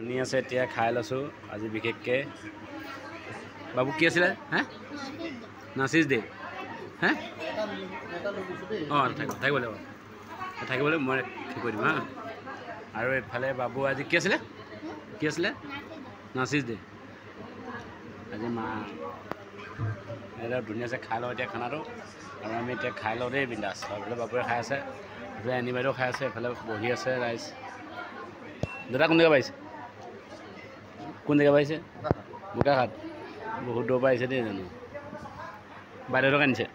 নি আছে এতিয়া খাই লৈছোঁ আজি বিশেষকৈ বাবু কি আছিলে হে নাচিছ দে হে অঁ থাকিব লাগিব থাকিবলৈ মই ঠিক কৰি দিম হা আৰু এইফালে বাবু আজি কি আছিলে নাচিছ দে আজি মা এতিয়া ধুনীয়াছে খাই লওঁ এতিয়া খানাটো আৰু আমি এতিয়া খাই লওঁ দেই বিন্দাছ এইফালে বাবুৱে খাই আছে এইফালে এনি বাইদেউ খাই আছে এইফালে বহি আছে ৰাইজ দাদা কোন জেগা পাইছে বোকাখাট বহুত দূৰ পৰা আহিছে দেই জানো বাইদেউহঁতক আনিছে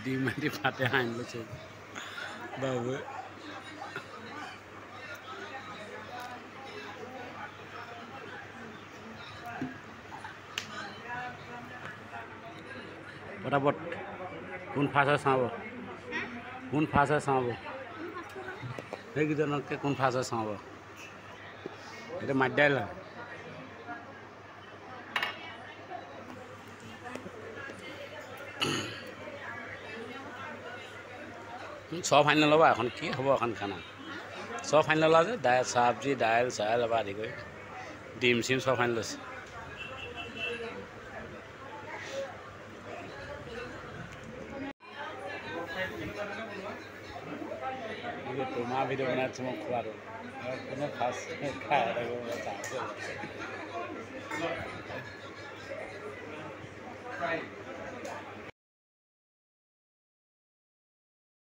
ডিম মাটি ফাটে আনি লৈছে বাবুৱে পটাপট কোন ফাৰ্ষ্ট হয় চাওঁ সেইকেইজনতকৈ কোন ফাৰ্ষ্ট হয় চাওঁ এইটো মাটিদাইল হয় চব আনি নল'বা এখন কি হ'ব এখন খানা চব আনি ল'লা যে দাইল চব্জি দাইল চাইল ল'বা আদি কৰি ডিম চিম চব আনি লৈছে তোমাৰ ভিডিঅ' বনাইছোঁ মই খোৱাটো কোনে ফাৰ্ষ্ট খাই চাওঁ